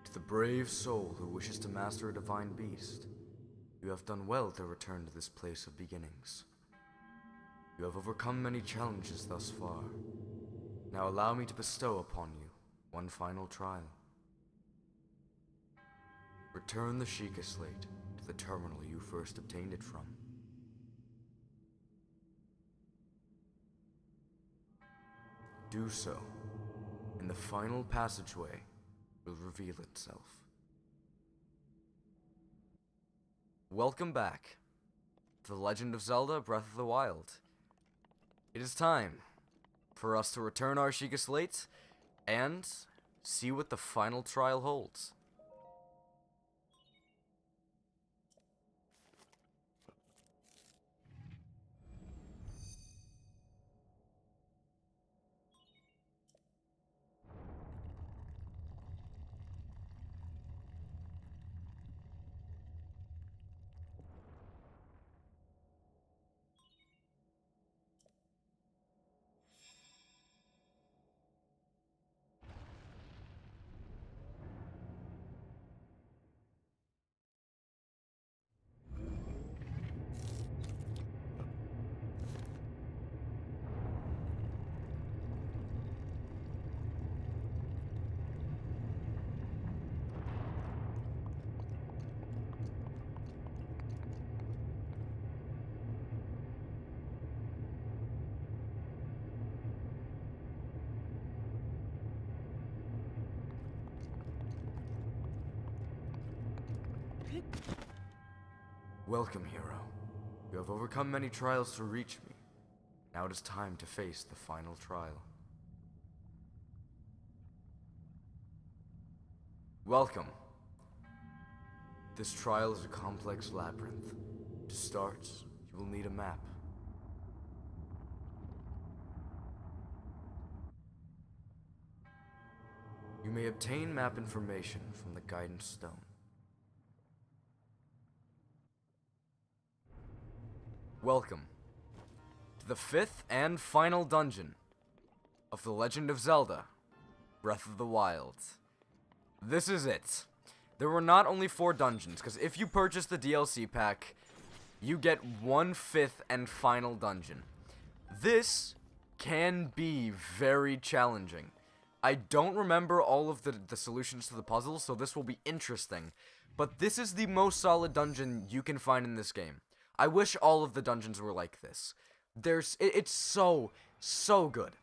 To the brave soul who wishes to master a divine beast, you have done well to return to this place of beginnings. You have overcome many challenges thus far. Now allow me to bestow upon you one final trial. Return the Sheikah Slate to the terminal you first obtained it from. Do so, and the final passageway will reveal itself. Welcome back to The Legend of Zelda Breath of the Wild. It is time for us to return our Sheikah Slate and see what the final trial holds. Welcome, hero. You have overcome many trials to reach me. Now it is time to face the final trial. Welcome. This trial is a complex labyrinth. To start, you will need a map. You may obtain map information from the Guidance Stone. Welcome to the fifth and final dungeon of The Legend of Zelda Breath of the Wild. This is it. There were not only 4 dungeons, because if you purchase the DLC pack, you get 1/5 and final dungeon. This can be very challenging. I don't remember all of the solutions to the puzzles, so this will be interesting. But this is the most solid dungeon you can find in this game. I wish all of the dungeons were like this. It's so good.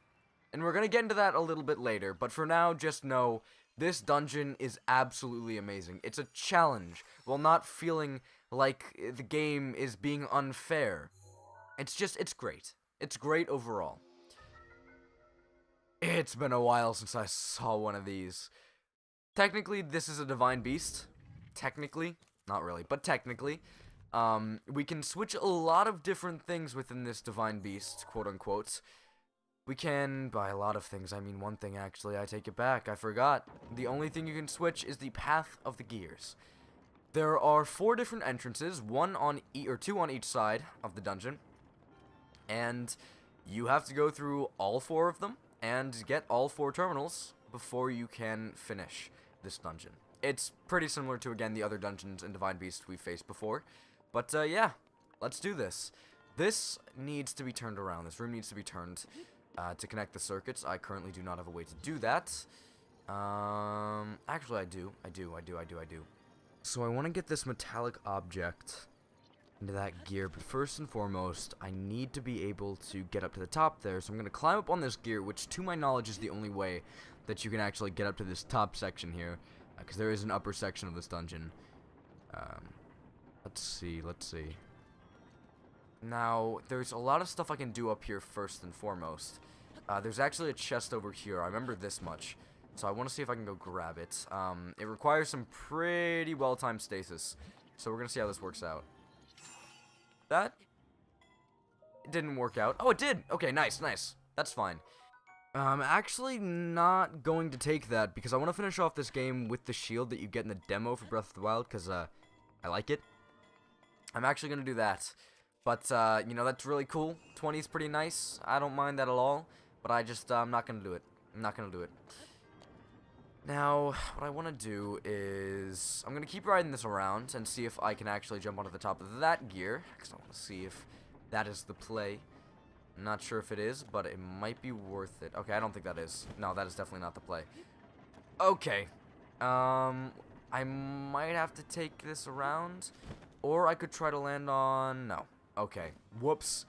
And we're gonna get into that a little bit later, but for now, just know, this dungeon is absolutely amazing. It's a challenge, while not feeling like the game is being unfair. It's great. It's great overall. It's been a while since I saw one of these. Technically, this is a divine beast. Technically. Not really, but technically. We can switch a lot of different things within this divine beast, quote unquote. We can buy a lot of things. I mean, one thing actually, I take it back. I forgot. The only thing you can switch is the path of the gears. There are 4 different entrances, 2 on each side of the dungeon, and you have to go through all 4 of them and get all 4 terminals before you can finish this dungeon. It's pretty similar to, again, the other dungeons in Divine Beast we've faced before. But, yeah, let's do this. This needs to be turned around. This room needs to be turned to connect the circuits. I currently do not have a way to do that. Actually, I do. So I want to get this metallic object into that gear, but first and foremost, I need to be able to get up to the top there. So I'm going to climb up on this gear, which, to my knowledge, is the only way that you can actually get up to this top section here, because there is an upper section of this dungeon. Let's see. Now, there's a lot of stuff I can do up here first and foremost. There's actually a chest over here. I remember this much. So I want to see if I can go grab it. It requires some pretty well-timed stasis. So we're going to see how this works out. That didn't work out. Oh, it did! Okay, nice. That's fine. I'm actually not going to take that because I want to finish off this game with the shield that you get in the demo for Breath of the Wild because I like it. I'm actually going to do that. But, you know, that's really cool. 20 is pretty nice. I don't mind that at all. But I'm not going to do it. Now, what I want to do is, I'm going to keep riding this around and see if I can actually jump onto the top of that gear, because I want to see if that is the play. I'm not sure if it is, but it might be worth it. Okay, I don't think that is. No, that is definitely not the play. Okay. I might have to take this around, or I could try to land on... No. Okay. Whoops.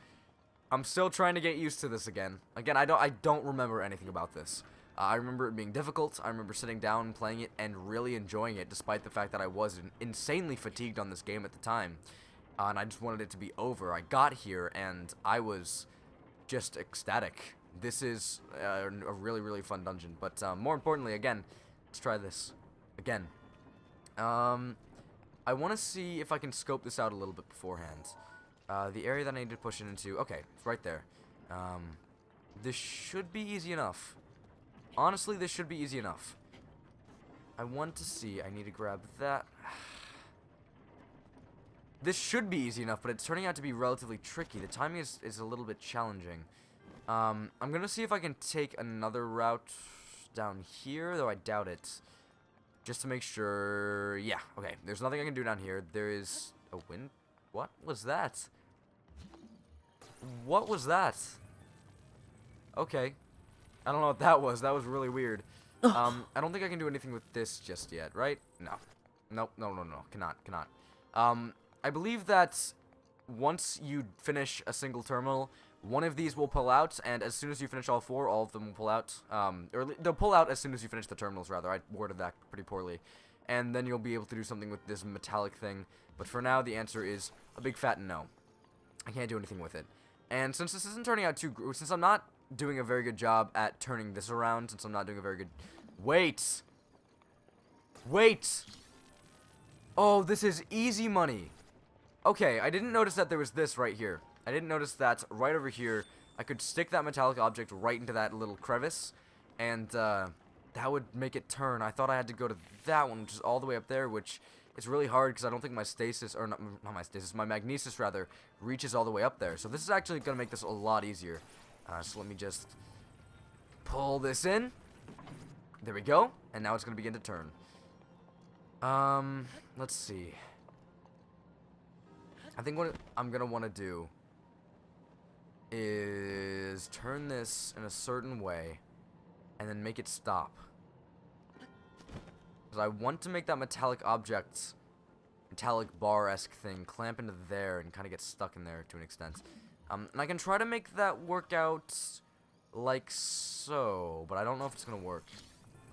I'm still trying to get used to this again. Again, I don't remember anything about this. I remember it being difficult. I remember sitting down and playing it and really enjoying it, despite the fact that I was insanely fatigued on this game at the time. And I just wanted it to be over. I got here, and I was just ecstatic. This is a really, really fun dungeon. But more importantly, again, let's try this. Again. I want to see if I can scope this out a little bit beforehand. The area that I need to push it into... Okay, it's right there. This should be easy enough. Honestly, this should be easy enough. I want to see. I need to grab that. This should be easy enough, but it's turning out to be relatively tricky. The timing is a little bit challenging. I'm going to see if I can take another route down here, though I doubt it. Just to make sure... Yeah, okay. There's nothing I can do down here. There is a wind... What was that? What was that? Okay. I don't know what that was. That was really weird. I don't think I can do anything with this just yet, right? No. Nope. No. Cannot. I believe that once you finish a single terminal, one of these will pull out, and as soon as you finish all four, all of them will pull out. Or they'll pull out as soon as you finish the terminals, rather. I worded that pretty poorly. And then you'll be able to do something with this metallic thing. But for now, the answer is a big fat no. I can't do anything with it. And since this isn't turning out since I'm not doing a very good job at turning this around, since I'm not doing a very good... Wait! Oh, this is easy money. Okay, I didn't notice that there was this right here. I didn't notice that right over here, I could stick that metallic object right into that little crevice, and that would make it turn. I thought I had to go to that one, which is all the way up there, which is really hard because I don't think my stasis, or not my stasis, my magnesis rather, reaches all the way up there. So this is actually going to make this a lot easier. So let me just pull this in. There we go. And now it's going to begin to turn. Let's see. I think what I'm going to want to do is turn this in a certain way and then make it stop. Because I want to make that metallic object, metallic bar-esque thing, clamp into there and kind of get stuck in there to an extent. And I can try to make that work out like so, but I don't know if it's going to work.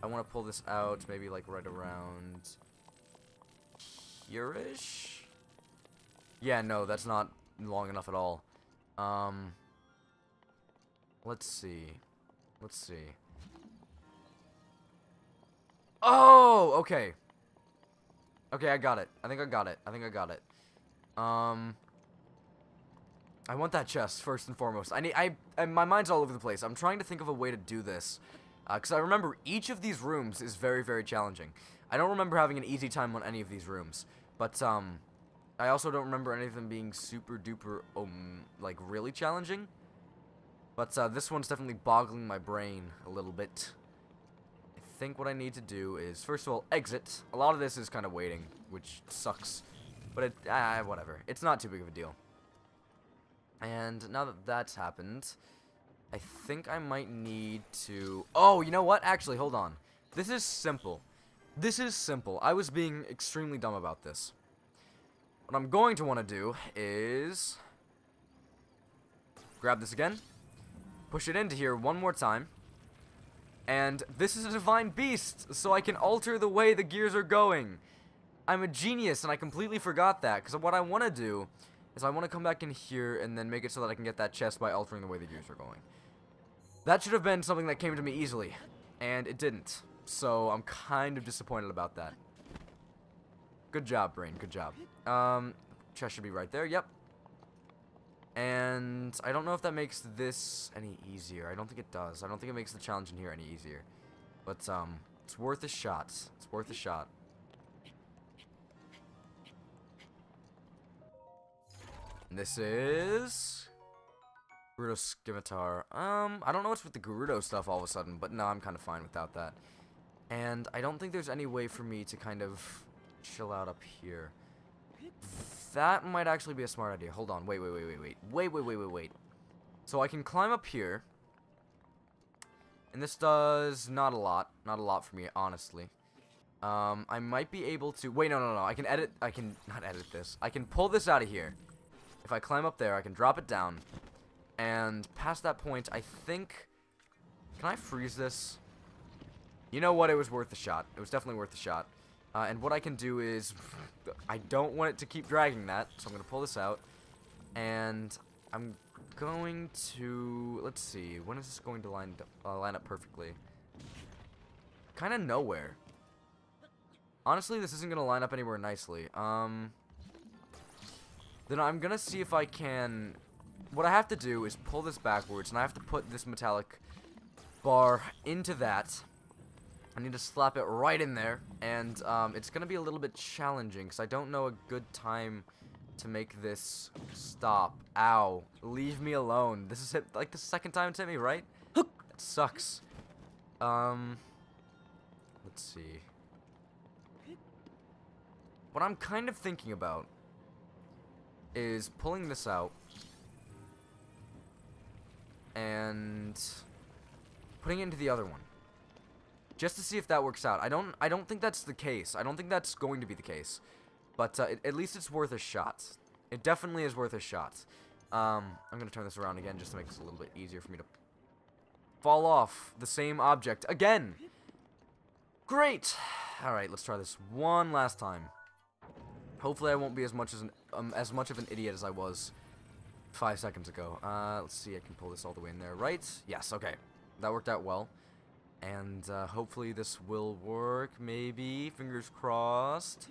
I want to pull this out maybe like right around here-ish? Yeah, no, that's not long enough at all. Let's see. Oh, okay. Okay, I got it. I think I got it. I want that chest first and foremost. My mind's all over the place. I'm trying to think of a way to do this, because I remember each of these rooms is very, very challenging. I don't remember having an easy time on any of these rooms, but I also don't remember any of them being super duper like really challenging. But this one's definitely boggling my brain a little bit. I think what I need to do is, first of all, exit. A lot of this is kind of waiting, which sucks. But whatever. It's not too big of a deal. And now that that's happened, I think I might need to... Oh, you know what? Actually, hold on. This is simple. I was being extremely dumb about this. What I'm going to want to do is... grab this again. Push it into here one more time. And this is a divine beast, so I can alter the way the gears are going. I'm a genius, and I completely forgot that, because what I want to do is I want to come back in here and then make it so that I can get that chest by altering the way the gears are going. That should have been something that came to me easily, and it didn't. So I'm kind of disappointed about that. Good job, brain, good job. Chest should be right there, yep. And I don't know if that makes this any easier. I don't think it does. I don't think it makes the challenge in here any easier. But, it's worth a shot. It's worth a shot. And this is... Gerudo Scimitar. I don't know what's with the Gerudo stuff all of a sudden, but no, I'm kind of fine without that. And I don't think there's any way for me to kind of chill out up here. That might actually be a smart idea. Hold on. Wait. So I can climb up here. And this does not a lot. Not a lot for me, honestly. I might be able to... Wait, no. I can edit... I can not edit this. I can pull this out of here. If I climb up there, I can drop it down. And past that point, I think... Can I freeze this? You know what? It was worth a shot. It was definitely worth a shot. And what I can do is... I don't want it to keep dragging that, so I'm going to pull this out. And I'm going to... Let's see. When is this going to line up perfectly? Kind of nowhere. Honestly, this isn't going to line up anywhere nicely. Then I'm going to see if I can... What I have to do is pull this backwards, and I have to put this metallic bar into that. I need to slap it right in there, and it's going to be a little bit challenging, because I don't know a good time to make this stop. Ow. Leave me alone. This is like the second time it's hit me, right? That sucks. Let's see. What I'm kind of thinking about is pulling this out and putting it into the other one. Just to see if that works out. I don't think that's the case. I don't think that's going to be the case. But at least it's worth a shot. It definitely is worth a shot. I'm going to turn this around again just to make this a little bit easier for me to fall off the same object again. Great. Alright, let's try this one last time. Hopefully I won't be as much of an idiot as I was 5 seconds ago. Let's see, I can pull this all the way in there, right? Yes, okay. That worked out well. And hopefully this will work, maybe. Fingers crossed.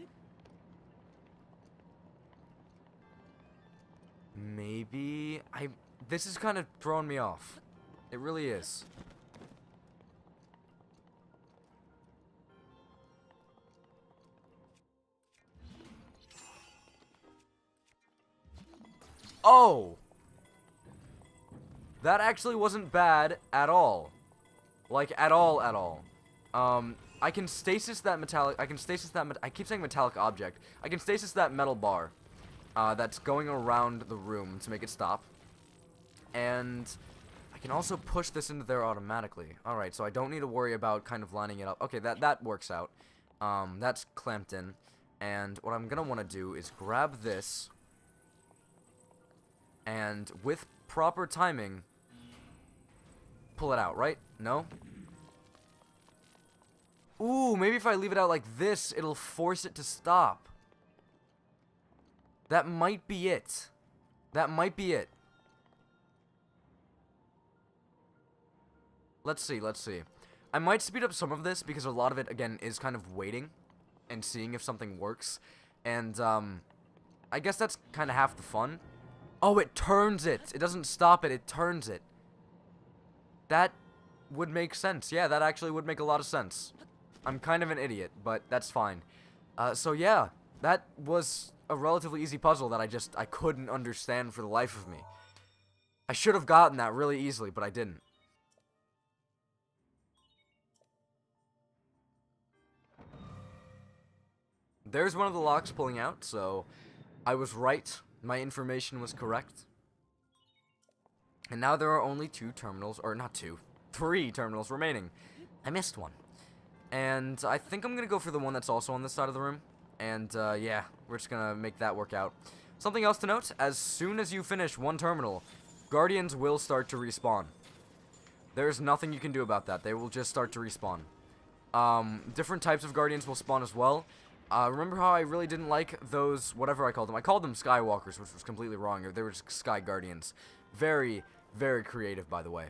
Maybe. This is kind of throwing me off. It really is. Oh! That actually wasn't bad at all. Like, at all. I can stasis that metallic... I keep saying metallic object. I can stasis that metal bar that's going around the room to make it stop. And I can also push this into there automatically. Alright, so I don't need to worry about kind of lining it up. Okay, that works out. That's clamped in. And what I'm going to want to do is grab this... And with proper timing, pull it out, right? No? Ooh, maybe if I leave it out like this, it'll force it to stop. That might be it. That might be it. Let's see. I might speed up some of this because a lot of it, again, is kind of waiting and seeing if something works. And, I guess that's kind of half the fun. Oh, it turns it. It doesn't stop it. It turns it. That would make sense. Yeah, that actually would make a lot of sense. I'm kind of an idiot, but that's fine. So yeah, that was a relatively easy puzzle that I couldn't understand for the life of me. I should have gotten that really easily, but I didn't. There's one of the locks pulling out, so I was right. My information was correct. And now there are only 2 terminals, or not 2, 3 terminals remaining. I missed one. And I think I'm going to go for the one that's also on this side of the room. And yeah, we're just going to make that work out. Something else to note, as soon as you finish one terminal, Guardians will start to respawn. There's nothing you can do about that. They will just start to respawn. Different types of Guardians will spawn as well. Remember how I really didn't like those, whatever I called them? I called them Skywalkers, which was completely wrong. They were just Sky Guardians. Very, very creative, by the way.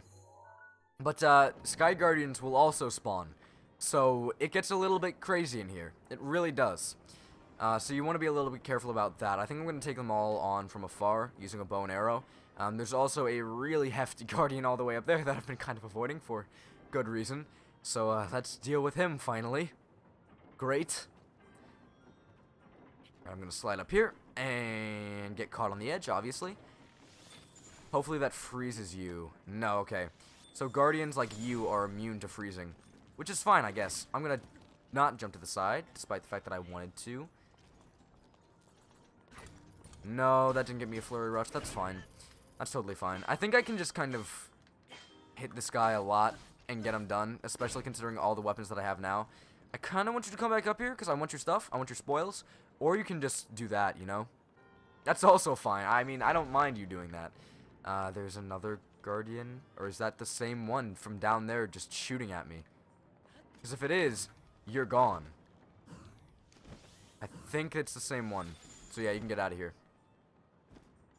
But, Sky Guardians will also spawn. So, it gets a little bit crazy in here. It really does. So you want to be a little bit careful about that. I think I'm going to take them all on from afar, using a bow and arrow. There's also a really hefty Guardian all the way up there that I've been kind of avoiding for good reason. So, let's deal with him, finally. Great. I'm going to slide up here and get caught on the edge, obviously. Hopefully that freezes you. No, okay. So Guardians like you are immune to freezing. which is fine, I guess. I'm gonna not jump to the side, despite the fact that I wanted to. No, that didn't get me a flurry rush. That's fine. That's totally fine. I think I can just kind of hit this guy a lot and get him done, especially considering all the weapons that I have now. I kind of want you to come back up here because I want your stuff. I want your spoils. Or you can just do that, you know? That's also fine. I mean, I don't mind you doing that. There's another guardian. Or is that the same one from down there just shooting at me? Because if it is, you're gone. I think it's the same one. So yeah, you can get out of here.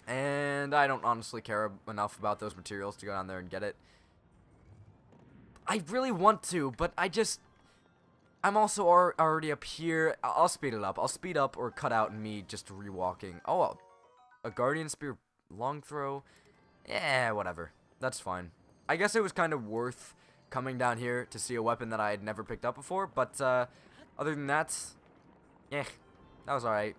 And I don't honestly care enough about those materials to go down there and get it. I really want to, but I'm also already up here. I'll speed it up. I'll speed up or cut out me just rewalking. Oh, a Guardian Spear long throw. Yeah, whatever. That's fine. I guess it was kind of worth coming down here to see a weapon that I had never picked up before. But other than that, yeah, that was alright.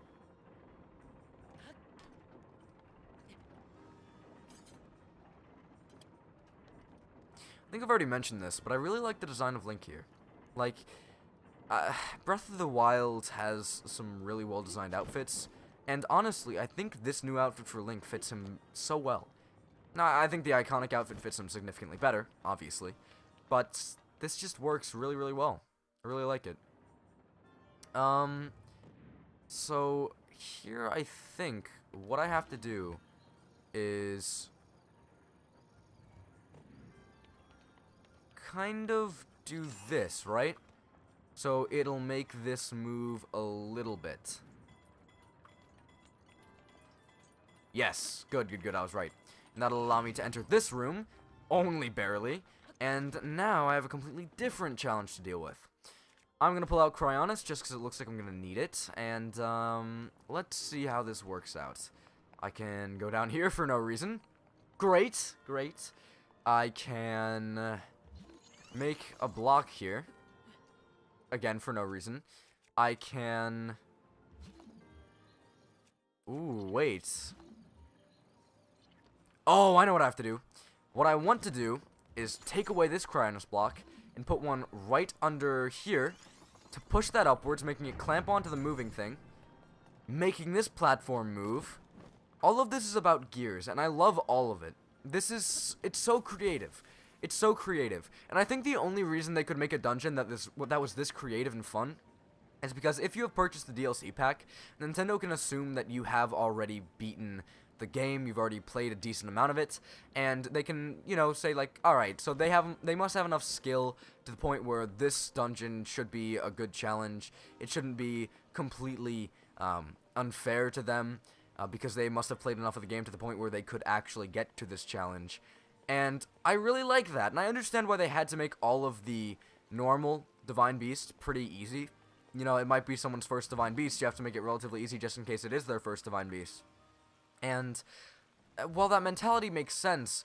I think I've already mentioned this, but I really like the design of Link here. Like, Breath of the Wild has some really well-designed outfits, and honestly, I think this new outfit for Link fits him so well. Now, I think the iconic outfit fits him significantly better, obviously, but this just works really, really well. I really like it. So here I think what I have to do is kind of do this, right? So it'll make this move a little bit. Yes, good, good, good, I was right. And that'll allow me to enter this room, only barely, and now I have a completely different challenge to deal with. I'm gonna pull out Cryonis just because it looks like I'm gonna need it, and let's see how this works out. I can go down here for no reason. Great, great. I can make a block here. Again, for no reason. I can... Ooh, wait. Oh, I know what I have to do. What I want to do is take away this Cryonis block and put one right under here to push that upwards, making it clamp onto the moving thing, making this platform move. All of this is about gears, and I love all of it. It's so creative. It's so creative. And I think the only reason they could make a dungeon that was this creative and fun is because if you have purchased the DLC pack, Nintendo can assume that you have already beaten the game, you've already played a decent amount of it, and they can, you know, say like, alright, so they must have enough skill to the point where this dungeon should be a good challenge. It shouldn't be completely unfair to them, because they must have played enough of the game to the point where they could actually get to this challenge. And I really like that, and I understand why they had to make all of the normal Divine Beasts pretty easy. You know, it might be someone's first Divine Beast, you have to make it relatively easy just in case it is their first Divine Beast. And while that mentality makes sense,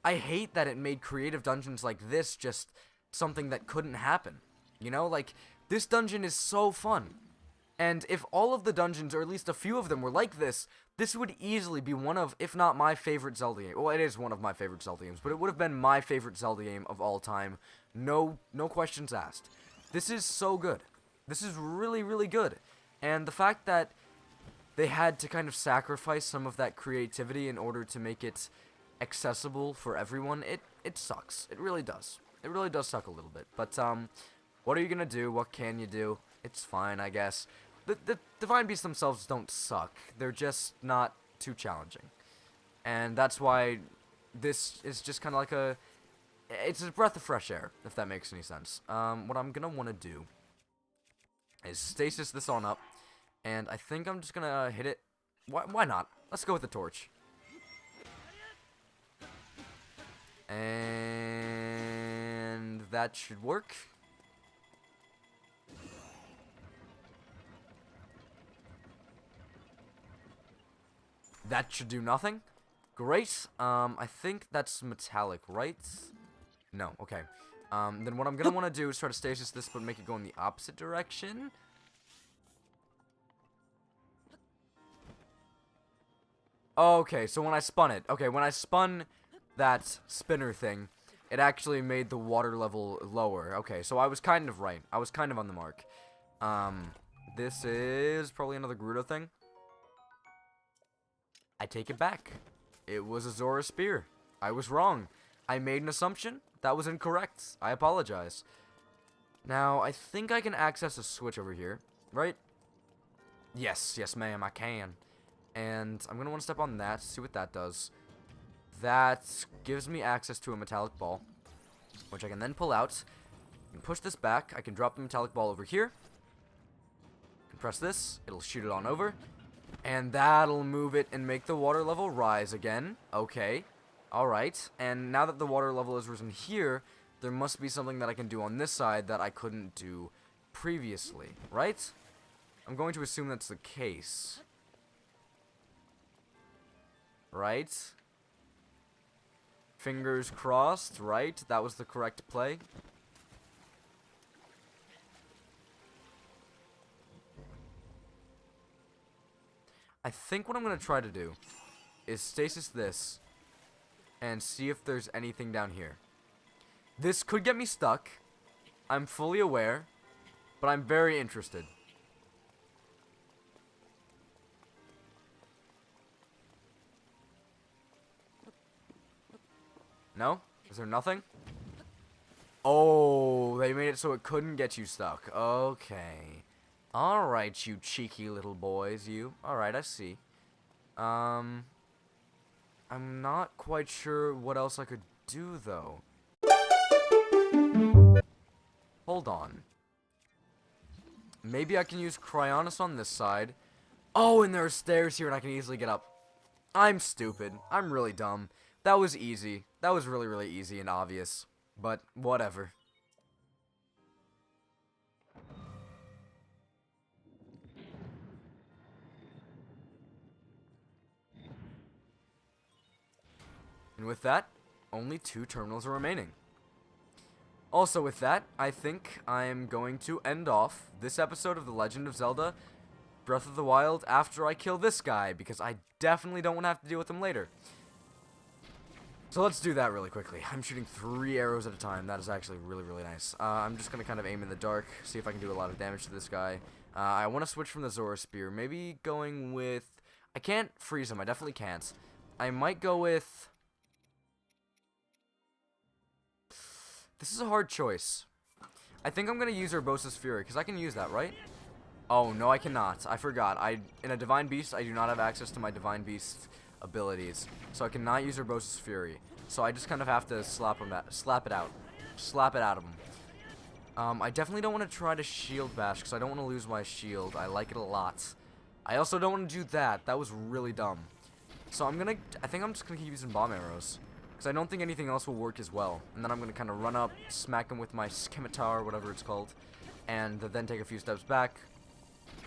I hate that it made creative dungeons like this just something that couldn't happen. You know, like, this dungeon is so fun. And if all of the dungeons, or at least a few of them, were like this, this would easily be one of, if not my favorite Zelda game. Well, it is one of my favorite Zelda games, but it would have been my favorite Zelda game of all time. No questions asked. This is so good. This is really, really good. And the fact that they had to kind of sacrifice some of that creativity in order to make it accessible for everyone, it sucks. It really does. It really does suck a little bit. But, what are you gonna do? What can you do? It's fine, I guess. The Divine Beasts themselves don't suck. They're just not too challenging. And that's why this is just kind of like it's a breath of fresh air, if that makes any sense. What I'm gonna want to do is stasis this on up. And I think I'm just gonna hit it. Why not? Let's go with the torch. And that should work. That should do nothing. Great. I think that's metallic, right? No, okay. Then what I'm gonna want to do is try to stasis this, but make it go in the opposite direction. Okay, so when I spun it, when I spun that spinner thing, it actually made the water level lower. Okay, so I was kind of right. I was kind of on the mark. This is probably another Gerudo thing. I take it back. It was a Zora Spear. I was wrong. I made an assumption. That was incorrect. I apologize. Now, I think I can access a switch over here, right? Yes, yes ma'am, I can. And I'm going to want to step on that, see what that does. That gives me access to a metallic ball, which I can then pull out. I can push this back. I can drop the metallic ball over here. I can press this. It'll shoot it on over. And that'll move it and make the water level rise again. Okay. Alright. And now that the water level has risen here, there must be something that I can do on this side that I couldn't do previously. Right? I'm going to assume that's the case. Right? Fingers crossed, right? That was the correct play. I think what I'm going to try to do is stasis this and see if there's anything down here. This could get me stuck. I'm fully aware, but I'm very interested. No? Is there nothing? Oh, they made it so it couldn't get you stuck. Okay. Alright, you cheeky little boys, you. Alright, I see. I'm not quite sure what else I could do, though. Hold on. Maybe I can use Cryonis on this side. Oh, and there are stairs here and I can easily get up. I'm stupid. I'm really dumb. That was easy. That was really, really easy and obvious. But, whatever. And with that, only 2 terminals are remaining. Also with that, I think I am going to end off this episode of The Legend of Zelda Breath of the Wild after I kill this guy, because I definitely don't want to have to deal with him later. So let's do that really quickly. I'm shooting 3 arrows at a time. That is actually really, really nice. I'm just going to kind of aim in the dark, see if I can do a lot of damage to this guy. I want to switch from the Zora Spear. Maybe going with... I can't freeze him. I definitely can't. I might go with... This is a hard choice. I think I'm going to use Urbosa's Fury, because I can use that, right? Oh, no, I cannot. I forgot. In a Divine Beast, I do not have access to my Divine Beast abilities, so I cannot use Urbosa's Fury. So I just kind of have to slap it out of him. I definitely don't want to try to Shield Bash because I don't want to lose my shield. I like it a lot. I also don't want to do that. That was really dumb. So I think I'm just gonna keep using bomb arrows because I don't think anything else will work as well. And then I'm gonna kind of run up, smack him with my Scimitar, whatever it's called, and then take a few steps back,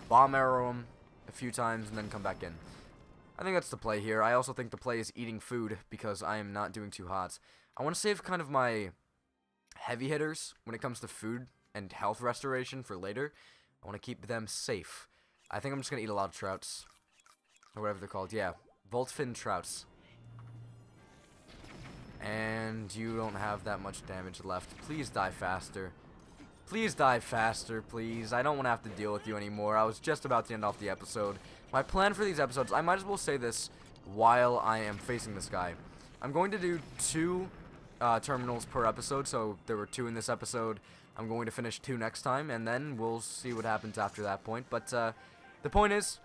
bomb arrow him a few times, and then come back in. I think that's the play here. I also think the play is eating food because I am not doing too hot. I want to save kind of my heavy hitters when it comes to food and health restoration for later. I want to keep them safe. I think I'm just going to eat a lot of trouts. Or whatever they're called. Yeah, Voltfin trouts. And you don't have that much damage left. Please die faster. Please die faster, please. I don't want to have to deal with you anymore. I was just about to end off the episode. My plan for these episodes, I might as well say this while I am facing this guy. I'm going to do 2 terminals per episode, so there were 2 in this episode. I'm going to finish 2 next time, and then we'll see what happens after that point. But the point is,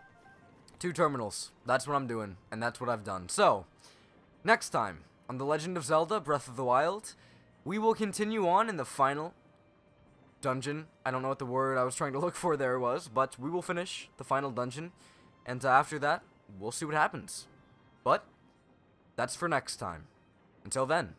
2 terminals. That's what I'm doing, and that's what I've done. So, next time on The Legend of Zelda Breath of the Wild, we will continue on in the final dungeon. I don't know what the word I was trying to look for there was, but we will finish the final dungeon. And after that, we'll see what happens. But that's for next time. Until then.